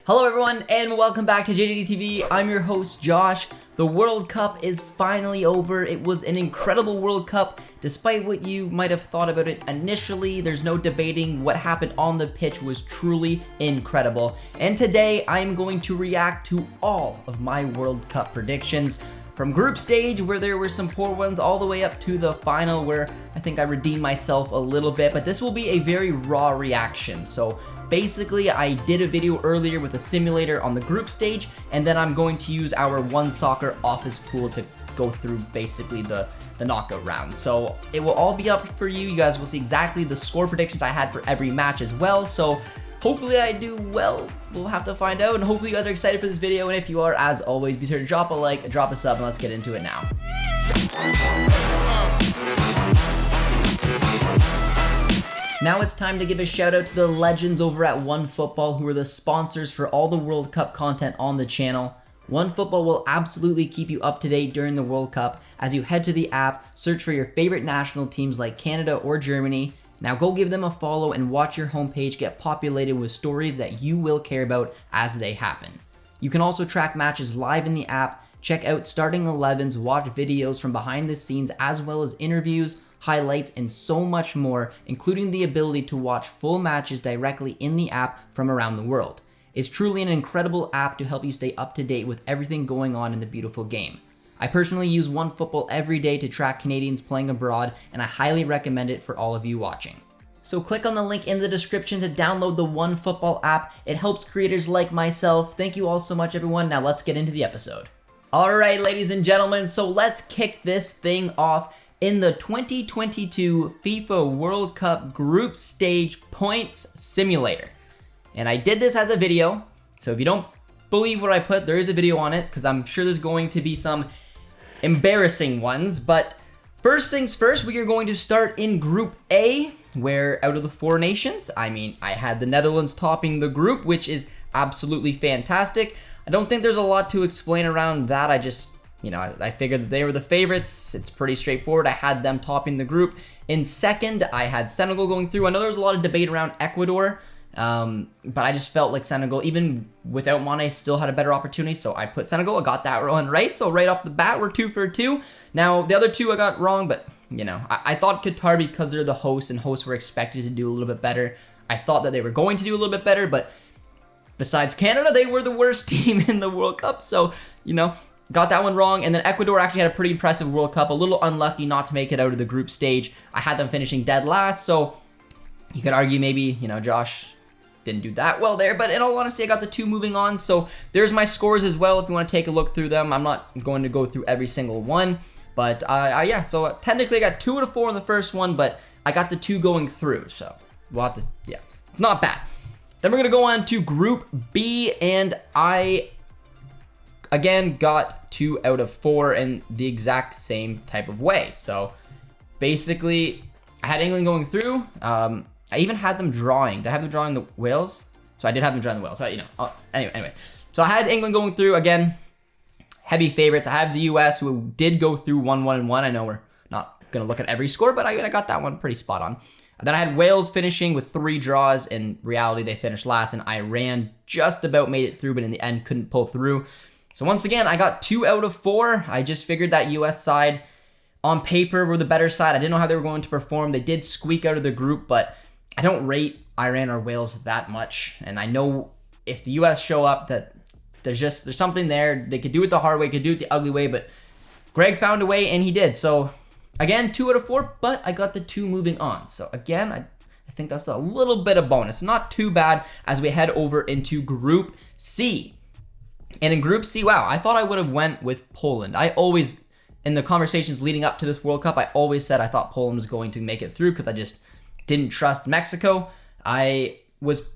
Hello everyone and welcome back to JJD TV. I'm your host Josh. The World Cup is finally over. It was an incredible World Cup. Despite what you might have thought about it initially, there's no debating what happened on the pitch was truly incredible. And today I'm going to react to all of my World Cup predictions. From group stage, where there were some poor ones, all the way up to the final, where I think I redeemed myself a little bit. But this will be a very raw reaction. So basically, I did a video earlier with a simulator on the group stage, and then I'm going to use our One Soccer office pool to go through basically the knockout round. So it will all be up for you. You guys will see exactly the score predictions I had for every match as well. So hopefully I do well. We'll have to find out, and hopefully you guys are excited for this video, and if you are, as always, be sure to drop a like, drop a sub, and let's get into it now. Now it's time to give a shout out to the legends over at OneFootball, who are the sponsors for all the World Cup content on the channel. OneFootball will absolutely keep you up to date during the World Cup as you head to the app, search for your favorite national teams like Canada or Germany. Now go give them a follow and watch your homepage get populated with stories that you will care about as they happen. You can also track matches live in the app, check out starting 11s, watch videos from behind the scenes, as well as interviews, highlights, and so much more, including the ability to watch full matches directly in the app from around the world. It's truly an incredible app to help you stay up to date with everything going on in the beautiful game. I personally use OneFootball every day to track Canadians playing abroad, and I highly recommend it for all of you watching. So click on the link in the description to download the OneFootball app. It helps creators like myself. Thank you all so much, everyone. Now let's get into the episode. Alright, ladies and gentlemen, so let's kick this thing off in the 2022 FIFA World Cup Group Stage Points Simulator. And I did this as a video, so if you don't believe what I put, there is a video on it, because I'm sure there's going to be some embarrassing ones. But first things first, we are going to start in Group A, where out of the four nations, I had the Netherlands topping the group, which is absolutely fantastic. I don't think there's a lot to explain around that. I figured that they were the favorites. It's pretty straightforward. I had them topping the group. In second, I had Senegal going through. I know there was a lot of debate around Ecuador, but I just felt like Senegal, even without Mane, still had a better opportunity, so I put Senegal. I got that one right, so right off the bat, we're 2 for 2. Now, the other two I got wrong, but, I thought Qatar, because they're the hosts, and hosts were expected to do a little bit better. I thought that they were going to do a little bit better, but besides Canada, they were the worst team in the World Cup, so, got that one wrong. And then Ecuador actually had a pretty impressive World Cup, a little unlucky not to make it out of the group stage. I had them finishing dead last, so you could argue maybe, Josh didn't do that well there, but in all honesty, I got the two moving on. So there's my scores as well if you want to take a look through them. I'm not going to go through every single one, but yeah, so technically I got 2 out of 4 in the first one, but I got the 2 going through, so we'll have to, yeah, it's not bad. Then we're going to go on to Group B, and I, again, got 2 out of 4 in the exact same type of way. So basically, I had England going through. I even had them drawing. Did I have them drawing the Wales? So I did have them drawing the Wales. So, anyway. So I had England going through. Again, heavy favorites. I have the US, who did go through 1-1-1. I know we're not going to look at every score, but I got that one pretty spot on. And then I had Wales finishing with 3 draws. In reality, they finished last, and Iran just about made it through, but in the end couldn't pull through. So once again, I got 2 out of 4. I just figured that US side, on paper, were the better side. I didn't know how they were going to perform. They did squeak out of the group, but I don't rate Iran or Wales that much. And I know if the US show up that there's something there. They could do it the hard way, could do it the ugly way, but Greg found a way, and he did. So again, 2 out of 4, but I got the 2 moving on. So again, I think that's a little bit of bonus. Not too bad as we head over into Group C. And in Group C, wow, I thought I would have went with Poland. I always, in the conversations leading up to this World Cup, I always said I thought Poland was going to make it through because I just didn't trust Mexico. I was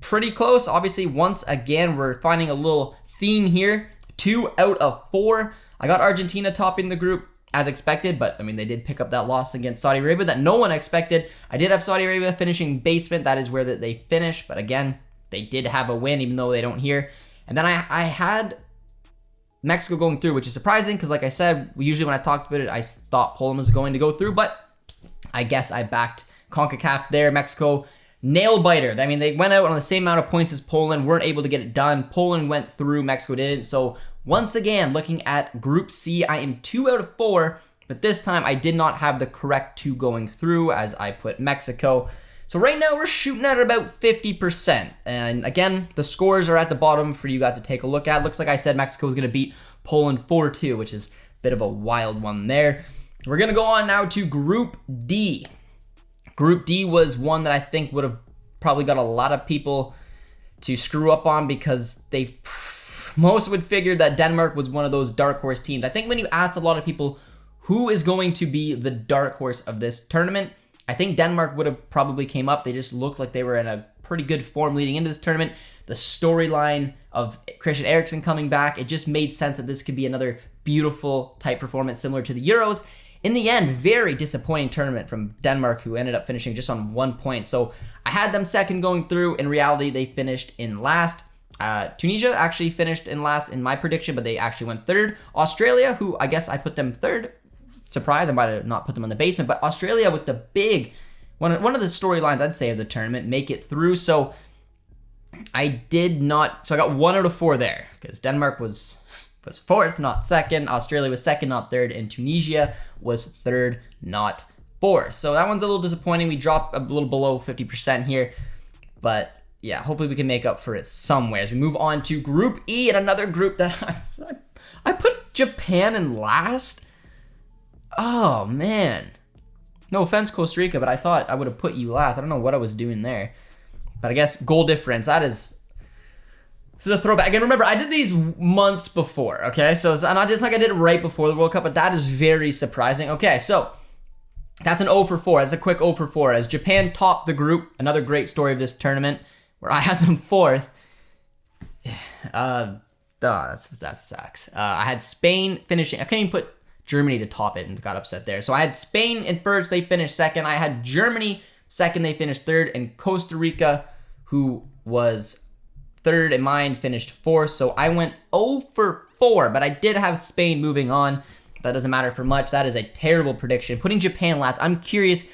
pretty close. Obviously, once again, we're finding a little theme here. 2 out of 4. I got Argentina topping the group as expected, but they did pick up that loss against Saudi Arabia that no one expected. I did have Saudi Arabia finishing basement. That is where they finished, but again, they did have a win, even though they don't here. And then I had Mexico going through, which is surprising because, like I said, usually when I talked about it, I thought Poland was going to go through, but I guess I backed CONCACAF there. Mexico nail biter. I mean, they went out on the same amount of points as Poland, weren't able to get it done. Poland went through, Mexico didn't. So once again, looking at Group C, I am 2 out of 4, but this time I did not have the correct 2 going through as I put Mexico. So right now we're shooting at about 50%. And again, the scores are at the bottom for you guys to take a look at. Looks like I said Mexico was going to beat Poland 4-2, which is a bit of a wild one there. We're going to go on now to Group D. Group D was one that I think would have probably got a lot of people to screw up on because most would figure that Denmark was one of those dark horse teams. I think when you asked a lot of people who is going to be the dark horse of this tournament, I think Denmark would have probably came up. They just looked like they were in a pretty good form leading into this tournament. The storyline of Christian Eriksen coming back, it just made sense that this could be another beautiful type performance similar to the Euros. In the end, very disappointing tournament from Denmark, who ended up finishing just on 1 point. So I had them second going through. In reality, they finished in last. Tunisia actually finished in last in my prediction, but they actually went third. Australia, who I guess I put them third. Surprised, I might have not put them in the basement, but Australia with the big, one of the storylines I'd say of the tournament, make it through. So I did not, so I got 1 out of 4 there, because Denmark was fourth, not second. Australia was second, not third, and Tunisia was third, not fourth. So that one's a little disappointing. We dropped a little below 50% here, but yeah, hopefully we can make up for it somewhere. As we move on to Group E, and another group that I put Japan in last. Oh, man. No offense, Costa Rica, but I thought I would have put you last. I don't know what I was doing there. But I guess goal difference, this is a throwback. Again, remember, I did these months before, okay? So it's not just like I did it right before the World Cup, but that is very surprising. Okay, so that's an 0 for 4. That's a quick 0 for 4. As Japan topped the group, another great story of this tournament, where I had them fourth. That sucks. I had Spain finishing. I couldn't even put Germany to top it and got upset there. So I had Spain in first, they finished second. I had Germany second, they finished third. And Costa Rica, who was third in mine, finished fourth. So I went 0 for 4, but I did have Spain moving on. That doesn't matter for much. That is a terrible prediction. Putting Japan last, I'm curious.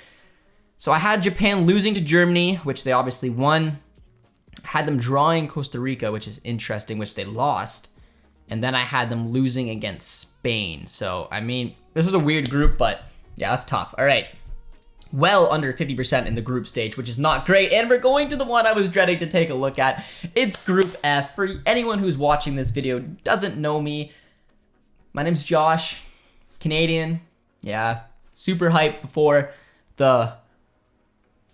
So I had Japan losing to Germany, which they obviously won. Had them drawing Costa Rica, which is interesting, which they lost. And then I had them losing against Spain. So, I mean, this was a weird group, but yeah, that's tough. All right. Well under 50% in the group stage, which is not great. And we're going to the one I was dreading to take a look at. It's Group F. For anyone who's watching this video doesn't know me, my name's Josh, Canadian. Yeah, super hyped before the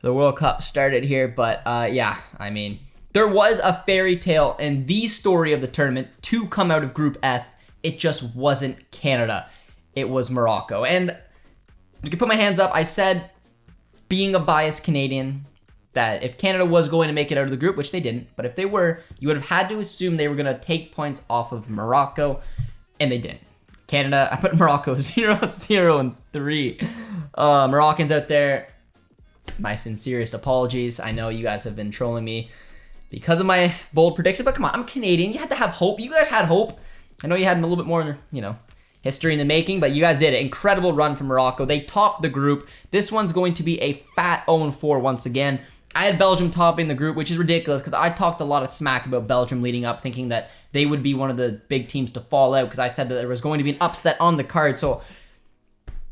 World Cup started here. But yeah, I mean, there was a fairy tale and the story of the tournament to come out of Group F. It just wasn't Canada. It was Morocco. And you can put my hands up. I said, being a biased Canadian, that if Canada was going to make it out of the group, which they didn't, but if they were, you would have had to assume they were going to take points off of Morocco, and they didn't. Canada, I put Morocco 0-0-3. Moroccans out there, my sincerest apologies. I know you guys have been trolling me because of my bold prediction, but come on, I'm Canadian. You had to have hope. You guys had hope. I know you had a little bit more, history in the making, but you guys did it. Incredible run from Morocco. They topped the group. This one's going to be a fat 0-4 once again. I had Belgium topping the group, which is ridiculous because I talked a lot of smack about Belgium leading up, thinking that they would be one of the big teams to fall out because I said that there was going to be an upset on the card. So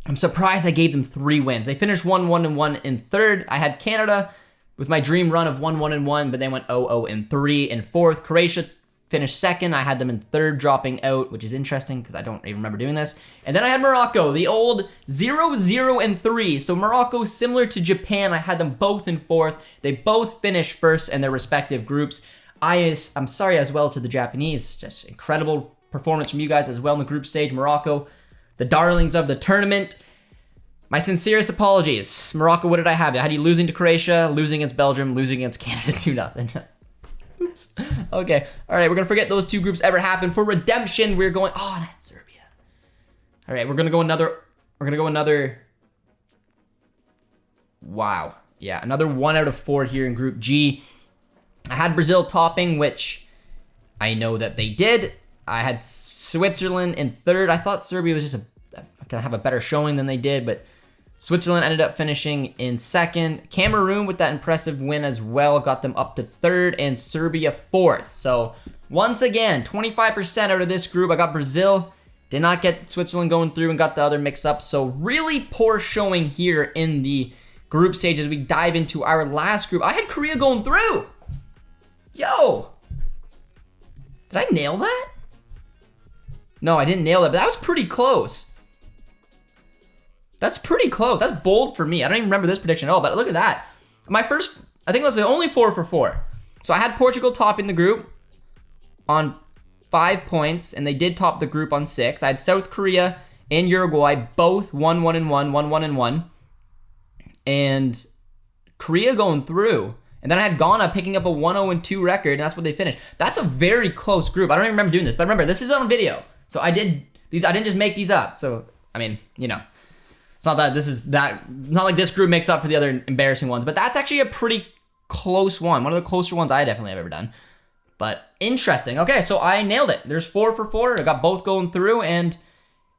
I'm surprised I gave them 3 wins. They finished 1-1-1 in third. I had Canada with my dream run of 1-1-1, but they went 0-0-3 in fourth. Croatia finished second. I had them in third, dropping out, which is interesting because I don't even remember doing this. And then I had Morocco, the old 0-0-3. So Morocco, similar to Japan, I had them both in fourth. They both finished first in their respective groups. I'm sorry as well to the Japanese. Just incredible performance from you guys as well in the group stage. Morocco, the darlings of the tournament. My sincerest apologies. Morocco, what did I have? I had you losing to Croatia, losing against Belgium, losing against Canada 2-0. Oops. Okay. All right. We're going to forget those 2 groups ever happened. For redemption, we're going... Oh, and I had Serbia. All right. We're going to go another... Wow. Yeah. Another 1 out of 4 here in Group G. I had Brazil topping, which I know that they did. I had Switzerland in third. I thought Serbia was just going to have a better showing than they did, but Switzerland ended up finishing in second. Cameroon with that impressive win as well got them up to third, and Serbia fourth. So once again, 25% out of this group. I got Brazil. Did not get Switzerland going through and got the other mix up. So really poor showing here in the group stage as we dive into our last group. I had Korea going through. Yo. Did I nail that? No, I didn't nail that, but that was pretty close. That's pretty close. That's bold for me. I don't even remember this prediction at all, but look at that. My first, I think it was the only 4 for 4. So I had Portugal topping the group on 5 points, and they did top the group on 6. I had South Korea and Uruguay both 1-1-1, 1-1-1, and Korea going through. And then I had Ghana picking up a 1-0-2 record, and that's what they finished. That's a very close group. I don't even remember doing this, but remember, this is on video. So I did these. I didn't just make these up. So I mean, you know. It's not that it's not like this group makes up for the other embarrassing ones, but that's actually a pretty close one. One of the closer ones I definitely have ever done. But interesting. Okay, so I nailed it. There's 4 for 4. I got both going through, and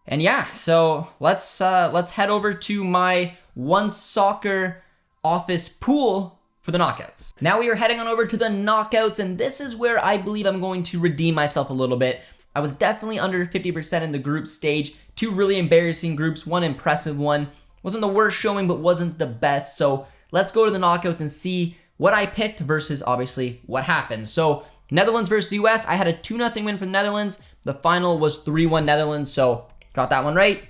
yeah. So let's head over to my One Soccer office pool for the knockouts. Now we are heading on over to the knockouts, and this is where I believe I'm going to redeem myself a little bit. I was definitely under 50% in the group stage. 2 really embarrassing groups, 1 impressive one. Wasn't the worst showing, but wasn't the best. So let's go to the knockouts and see what I picked versus obviously what happened. So Netherlands versus US, I had a 2-0 win for the Netherlands. The final was 3-1 Netherlands, so got that one right.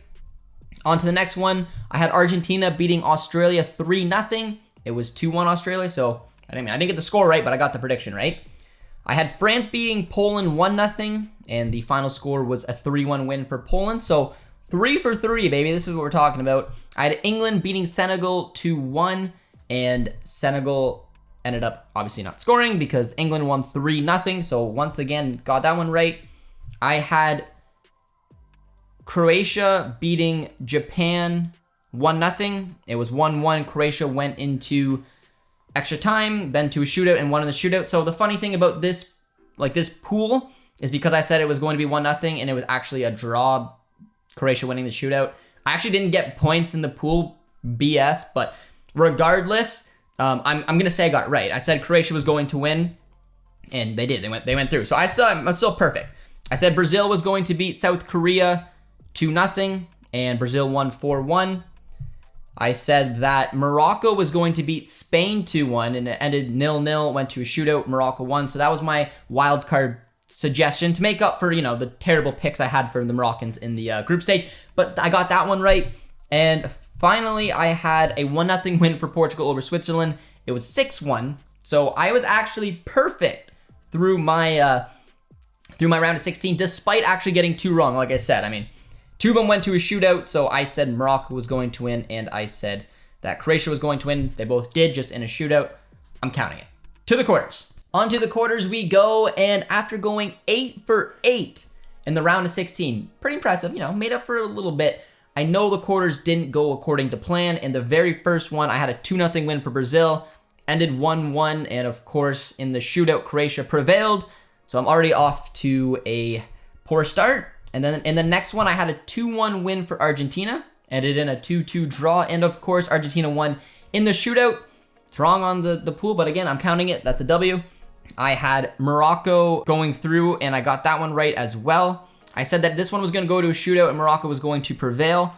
On to the next one. I had Argentina beating Australia 3-0. It was 2-1 Australia, so I didn't get the score right, but I got the prediction right. I had France beating Poland 1-0, and the final score was a 3-1 win for Poland. So 3 for 3, baby. This is what we're talking about. I had England beating Senegal 2-1, and Senegal ended up obviously not scoring because England won 3-0. So once again, got that one right. I had Croatia beating Japan 1-0. It was 1-1. Croatia went into extra time, then to a shootout, and won in the shootout. So the funny thing about this, this pool, is because I said it was going to be 1-0, and it was actually a draw, Croatia winning the shootout. I actually didn't get points in the pool, BS, but regardless, I'm gonna say I got it right. I said Croatia was going to win, and they did. They went through. So I'm still perfect. I said Brazil was going to beat South Korea 2-0, and Brazil won 4-1. I said that Morocco was going to beat Spain 2-1, and it ended 0-0, went to a shootout, Morocco won. So that was my wild card suggestion to make up for, the terrible picks I had for the Moroccans in the group stage. But I got that one right. And finally, I had a 1-0 win for Portugal over Switzerland. It was 6-1. So I was actually perfect through my round of 16, despite actually getting 2 wrong, like I said. I mean, 2 of them went to a shootout, so I said Morocco was going to win, and I said that Croatia was going to win. They both did, just in a shootout. I'm counting it. To the quarters. On to the quarters we go, and after going 8 for 8 in the round of 16, pretty impressive, made up for a little bit. I know the quarters didn't go according to plan. In the very first one, I had a 2-0 win for Brazil, ended 1-1, and of course, in the shootout, Croatia prevailed, so I'm already off to a poor start. And then in the next one, I had a 2-1 win for Argentina, ended in a 2-2 draw, and of course, Argentina won in the shootout. It's wrong on the pool, but again, I'm counting it. That's a W. I had Morocco going through, and I got that one right as well. I said that this one was going to go to a shootout, and Morocco was going to prevail.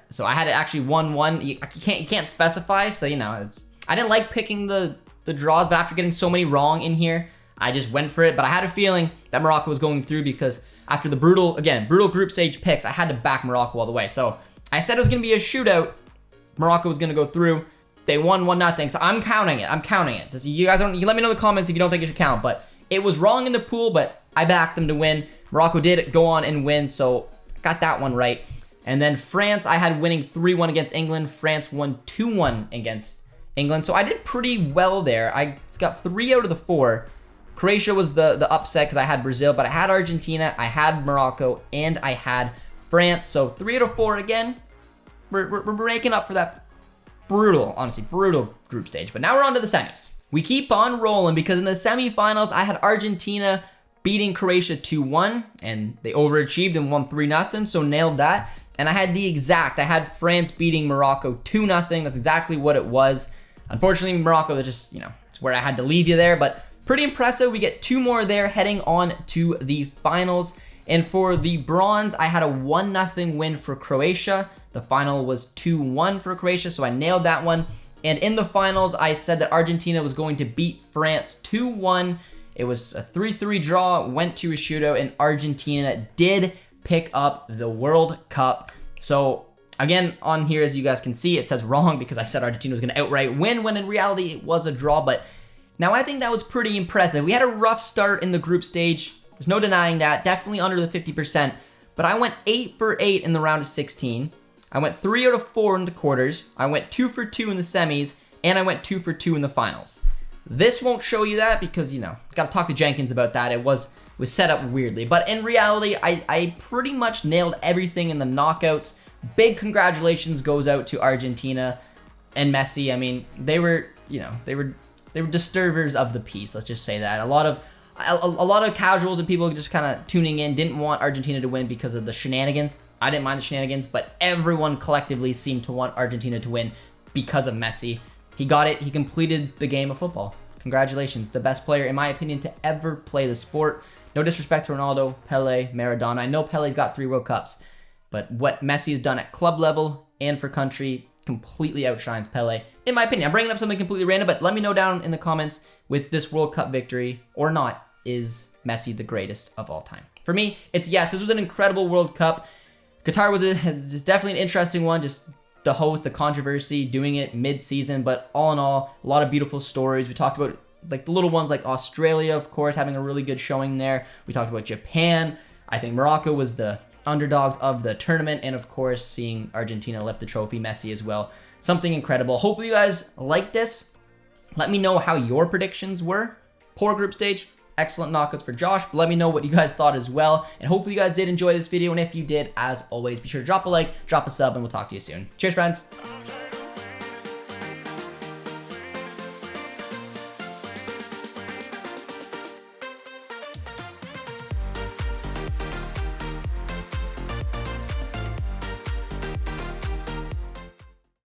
So I had it actually 1-1. You can't specify, so I didn't like picking the draws, but after getting so many wrong in here, I just went for it. But I had a feeling that Morocco was going through because after the brutal group stage picks, I had to back Morocco all the way. So I said it was going to be a shootout. Morocco was going to go through. They won 1-0, so I'm counting it. You guys you let me know in the comments if you don't think it should count, but it was wrong in the pool, but I backed them to win. Morocco did go on and win, so got that one right. And then France, I had winning 3-1 against England. France won 2-1 against England, so I did pretty well there. I got 3 out of the 4. Croatia was the upset because I had Brazil, but I had Argentina, I had Morocco, and I had France. So 3 out of 4 again. We're making up for that brutal group stage. But now we're on to the semis. We keep on rolling because in the semifinals, I had Argentina beating Croatia 2-1, and they overachieved and won 3-0, so nailed that. And I had France beating Morocco 2-0. That's exactly what it was. Unfortunately, Morocco, it's where I had to leave you there, but pretty impressive. We get 2 more there heading on to the finals. And for the bronze, I had a 1-0 win for Croatia. The final was 2-1 for Croatia, so I nailed that one. And in the finals, I said that Argentina was going to beat France 2-1. It was a 3-3 draw, went to a shootout, and Argentina did pick up the World Cup. So again, on here, as you guys can see, it says wrong because I said Argentina was going to outright win, when in reality it was a draw. But now I think that was pretty impressive. We had a rough start in the group stage. There's no denying that. Definitely under the 50%. But I went 8 for 8 in the round of 16. I went 3 out of 4 in the quarters. I went 2 for 2 in the semis. And I went 2 for 2 in the finals. This won't show you that because, got to talk to Jenkins about that. It was set up weirdly. But in reality, I pretty much nailed everything in the knockouts. Big congratulations goes out to Argentina and Messi. I mean, they were disturbers of the peace. Let's just say that. A lot of casuals and people just kind of tuning in didn't want Argentina to win because of the shenanigans. I didn't mind the shenanigans, but everyone collectively seemed to want Argentina to win because of Messi. He got it. He completed the game of football. Congratulations. The best player, in my opinion, to ever play the sport. No disrespect to Ronaldo, Pele, Maradona. I know Pele's got 3 World Cups, but what Messi has done at club level and for country completely outshines Pele, in my opinion. I'm bringing up something completely random, but let me know down in the comments, with this World Cup victory or not, is Messi the greatest of all time? For me, it's yes. This was an incredible World Cup. Qatar is definitely an interesting one. Just the host, the controversy, doing it mid-season, but all in all, a lot of beautiful stories. We talked about like the little ones like Australia, of course, having a really good showing there. We talked about Japan. I think Morocco was the underdogs of the tournament, and of course, seeing Argentina lift the trophy, Messi as well. Something incredible. Hopefully you guys like this. Let me know how your predictions were. Poor group stage. Excellent knockouts for Josh, but let me know what you guys thought as well. And hopefully you guys did enjoy this video, and if you did, as always, be sure to drop a like, drop a sub, and we'll talk to you soon. Cheers, friends.